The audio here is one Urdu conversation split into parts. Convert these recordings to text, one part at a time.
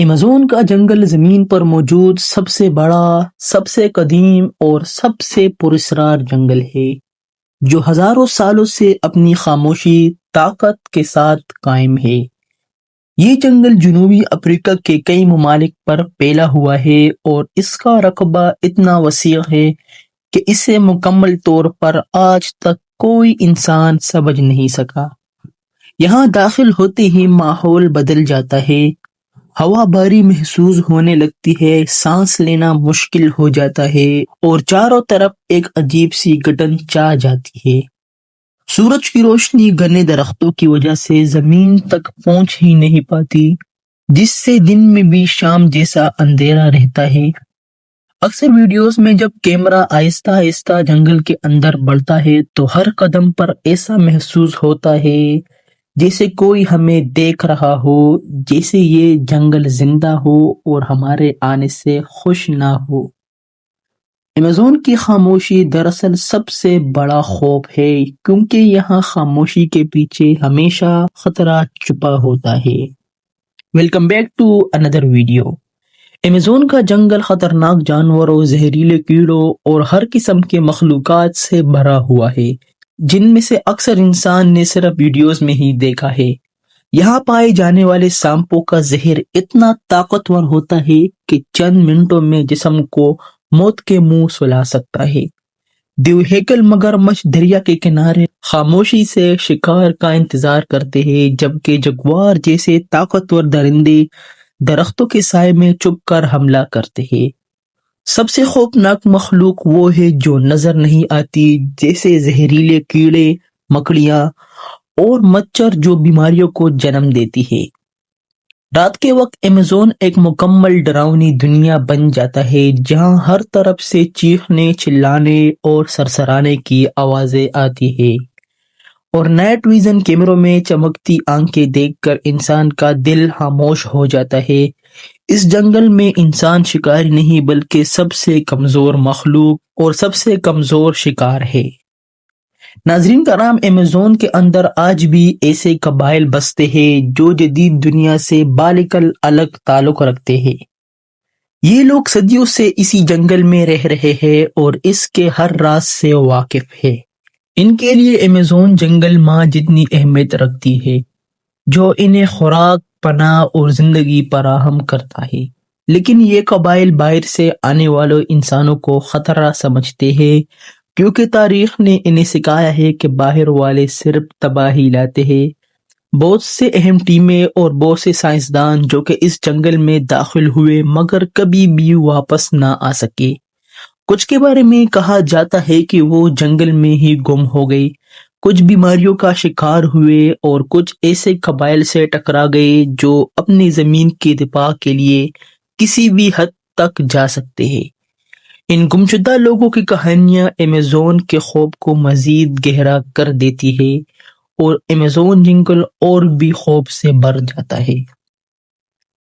ایمیزون کا جنگل زمین پر موجود سب سے بڑا، سب سے قدیم اور سب سے پراسرار جنگل ہے جو ہزاروں سالوں سے اپنی خاموشی طاقت کے ساتھ قائم ہے۔ یہ جنگل جنوبی افریقہ کے کئی ممالک پر پھیلا ہوا ہے اور اس کا رقبہ اتنا وسیع ہے کہ اسے مکمل طور پر آج تک کوئی انسان سمجھ نہیں سکا۔ یہاں داخل ہوتے ہی ماحول بدل جاتا ہے، ہوا بھاری محسوس ہونے لگتی ہے، سانس لینا مشکل ہو جاتا ہے اور چاروں طرف ایک عجیب سی گھٹن چھا جاتی ہے۔ سورج کی روشنی گھنے درختوں کی وجہ سے زمین تک پہنچ ہی نہیں پاتی، جس سے دن میں بھی شام جیسا اندھیرا رہتا ہے۔ اکثر ویڈیوز میں جب کیمرہ آہستہ آہستہ جنگل کے اندر بڑھتا ہے تو ہر قدم پر ایسا محسوس ہوتا ہے جیسے کوئی ہمیں دیکھ رہا ہو، جیسے یہ جنگل زندہ ہو اور ہمارے آنے سے خوش نہ ہو۔ ایمیزون کی خاموشی دراصل سب سے بڑا خوف ہے، کیونکہ یہاں خاموشی کے پیچھے ہمیشہ خطرہ چھپا ہوتا ہے۔ ویلکم بیک ٹو اندر ویڈیو۔ ایمیزون کا جنگل خطرناک جانوروں، زہریلے کیڑوں اور ہر قسم کے مخلوقات سے بھرا ہوا ہے، جن میں سے اکثر انسان نے صرف ویڈیوز میں ہی دیکھا ہے۔ یہاں پائے جانے والے سانپوں کا زہر اتنا طاقتور ہوتا ہے کہ چند منٹوں میں جسم کو موت کے منہ سلا سکتا ہے۔ دیو ہیکل مگرمچھ دریا کے کنارے خاموشی سے شکار کا انتظار کرتے ہیں، جبکہ جگوار جیسے طاقتور درندے درختوں کے سائے میں چھپ کر حملہ کرتے ہیں۔ سب سے خوفناک مخلوق وہ ہے جو نظر نہیں آتی، جیسے زہریلے کیڑے، مکڑیاں اور مچھر جو بیماریوں کو جنم دیتی ہے۔ رات کے وقت ایمیزون ایک مکمل ڈراؤنی دنیا بن جاتا ہے، جہاں ہر طرف سے چیخنے، چلانے اور سرسرانے کی آوازیں آتی ہیں، اور نائٹ ویژن کیمروں میں چمکتی آنکھیں دیکھ کر انسان کا دل خاموش ہو جاتا ہے۔ اس جنگل میں انسان شکاری نہیں بلکہ سب سے کمزور مخلوق اور سب سے کمزور شکار ہے۔ ناظرین کرام، ایمیزون کے اندر آج بھی ایسے قبائل بستے ہیں جو جدید دنیا سے بالکل الگ تعلق رکھتے ہیں۔ یہ لوگ صدیوں سے اسی جنگل میں رہ رہے ہیں اور اس کے ہر راز سے واقف ہیں۔ ان کے لیے ایمیزون جنگل ماں جتنی اہمیت رکھتی ہے، جو انہیں خوراک، پناہ اور زندگی فراہم کرتا ہے۔ لیکن یہ قبائل باہر سے آنے والے انسانوں کو خطرہ سمجھتے ہیں، کیونکہ تاریخ نے انہیں سکھایا ہے کہ باہر والے صرف تباہی لاتے ہیں۔ بہت سے اہم ٹیمیں اور بہت سے سائنسدان جو کہ اس جنگل میں داخل ہوئے مگر کبھی بھی واپس نہ آ سکے۔ کچھ کے بارے میں کہا جاتا ہے کہ وہ جنگل میں ہی گم ہو گئے، کچھ بیماریوں کا شکار ہوئے اور کچھ ایسے قبائل سے ٹکرا گئے جو اپنی زمین کی دفاع کے لیے کسی بھی حد تک جا سکتے ہیں۔ ان گمشدہ لوگوں کی کہانیاں ایمیزون کے خوف کو مزید گہرا کر دیتی ہے اور ایمیزون جنگل اور بھی خوف سے بھر جاتا ہے۔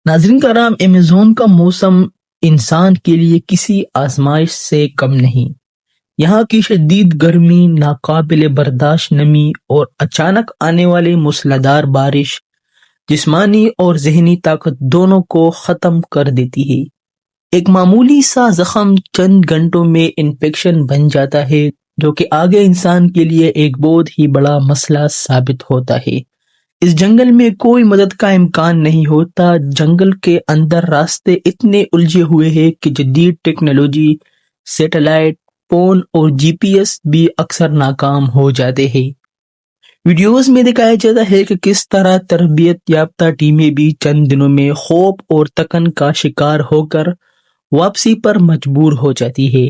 ناظرین کرام، ایمیزون کا موسم انسان کے لیے کسی آزمائش سے کم نہیں۔ یہاں کی شدید گرمی، ناقابل برداشت نمی اور اچانک آنے والی موسلادھار بارش جسمانی اور ذہنی طاقت دونوں کو ختم کر دیتی ہے۔ ایک معمولی سا زخم چند گھنٹوں میں انفیکشن بن جاتا ہے، جو کہ آگے انسان کے لیے ایک بہت ہی بڑا مسئلہ ثابت ہوتا ہے۔ اس جنگل میں کوئی مدد کا امکان نہیں ہوتا۔ جنگل کے اندر راستے اتنے الجھے ہوئے ہیں کہ جدید ٹیکنالوجی، سیٹلائٹ فون اور جی پی ایس بھی اکثر ناکام ہو جاتے ہیں۔ ویڈیوز میں دکھایا جاتا ہے کہ کس طرح تربیت یافتہ ٹیمیں بھی چند دنوں میں خوف اور تکن کا شکار ہو کر واپسی پر مجبور ہو جاتی ہے۔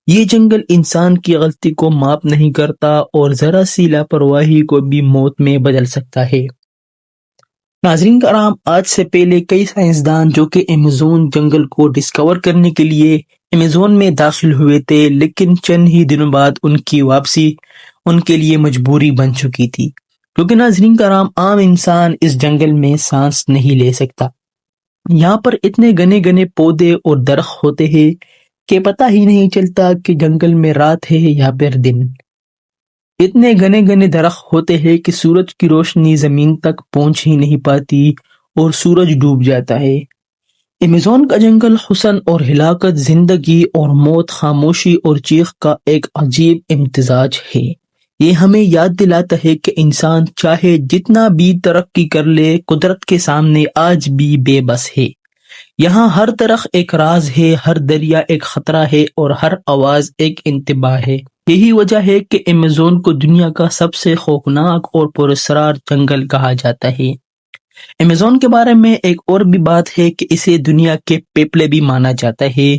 یہ جنگل انسان کی غلطی کو معاف نہیں کرتا اور ذرا سی لاپرواہی کو بھی موت میں بدل سکتا ہے۔ ناظرین کرام، آج سے پہلے کئی سائنسدان جو کہ ایمیزون جنگل کو ڈسکور کرنے کے لیے ایمیزون میں داخل ہوئے تھے، لیکن چند ہی دنوں بعد ان کی واپسی ان کے لیے مجبوری بن چکی تھی، کیونکہ ناظرین کرام، عام انسان اس جنگل میں سانس نہیں لے سکتا۔ یہاں پر اتنے گھنے گھنے پودے اور درخت ہوتے ہیں کہ پتہ ہی نہیں چلتا کہ جنگل میں رات ہے یا پھر دن۔ اتنے گھنے گھنے درخت ہوتے ہیں کہ سورج کی روشنی زمین تک پہنچ ہی نہیں پاتی اور سورج ڈوب جاتا ہے۔ ایمیزون کا جنگل حسن اور ہلاکت، زندگی اور موت، خاموشی اور چیخ کا ایک عجیب امتزاج ہے۔ یہ ہمیں یاد دلاتا ہے کہ انسان چاہے جتنا بھی ترقی کر لے، قدرت کے سامنے آج بھی بے بس ہے۔ یہاں ہر درخت ایک راز ہے، ہر دریا ایک خطرہ ہے اور ہر آواز ایک انتباہ ہے۔ یہی وجہ ہے کہ ایمیزون کو دنیا کا سب سے خوفناک اور پراسرار جنگل کہا جاتا ہے۔ ایمیزون کے بارے میں ایک اور بھی بات ہے کہ اسے دنیا کے پیپلے بھی مانا جاتا ہے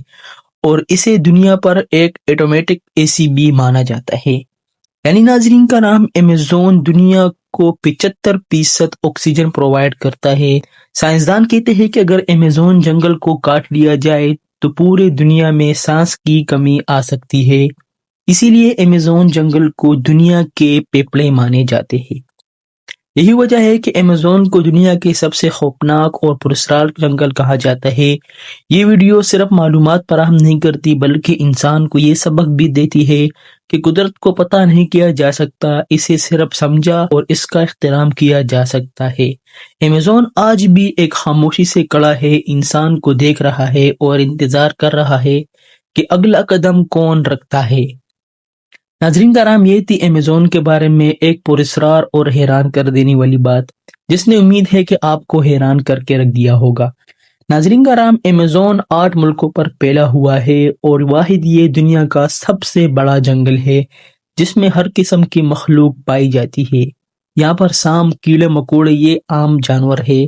اور اسے دنیا پر ایک ایٹومیٹک اے سی بھی مانا جاتا ہے۔ یعنی ناظرین کا نام، ایمیزون دنیا کو 75% آکسیجن پرووائڈ کرتا ہے۔ سائنسدان کہتے ہیں کہ اگر ایمیزون جنگل کو کاٹ لیا جائے تو پورے دنیا میں سانس کی کمی آ سکتی ہے۔ اسی لیے ایمیزون جنگل کو دنیا کے پیپلے مانے جاتے ہیں۔ یہی وجہ ہے کہ ایمیزون کو دنیا کے سب سے خوفناک اور پراسرار جنگل کہا جاتا ہے۔ یہ ویڈیو صرف معلومات فراہم نہیں کرتی بلکہ انسان کو یہ سبق بھی دیتی ہے کہ قدرت کو پتہ نہیں کیا جا سکتا، اسے صرف سمجھا اور اس کا احترام کیا جا سکتا ہے۔ ایمیزون آج بھی ایک خاموشی سے کھڑا ہے، انسان کو دیکھ رہا ہے اور انتظار کر رہا ہے کہ اگلا قدم کون رکھتا ہے۔ ناظرین کرام، یہ تھی ایمیزون کے بارے میں ایک پراسرار اور حیران کر دینے والی بات، جس نے امید ہے کہ آپ کو حیران کر کے رکھ دیا ہوگا۔ ناظرین کرام، ایمیزون 8 ملکوں پر پھیلا ہوا ہے اور واحد یہ دنیا کا سب سے بڑا جنگل ہے جس میں ہر قسم کی مخلوق پائی جاتی ہے۔ یہاں پر سانپ، کیڑے مکوڑے یہ عام جانور ہے۔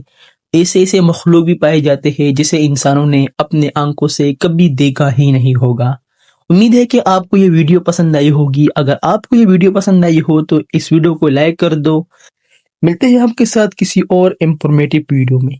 ایسے مخلوق بھی پائے جاتے ہیں جسے انسانوں نے اپنے آنکھوں سے کبھی دیکھا ہی نہیں ہوگا۔ امید ہے کہ آپ کو یہ ویڈیو پسند آئی ہوگی۔ اگر آپ کو یہ ویڈیو پسند آئی ہو تو اس ویڈیو کو لائک کر دو۔ ملتے ہیں آپ کے ساتھ کسی اور انفارمیٹیو ویڈیو میں۔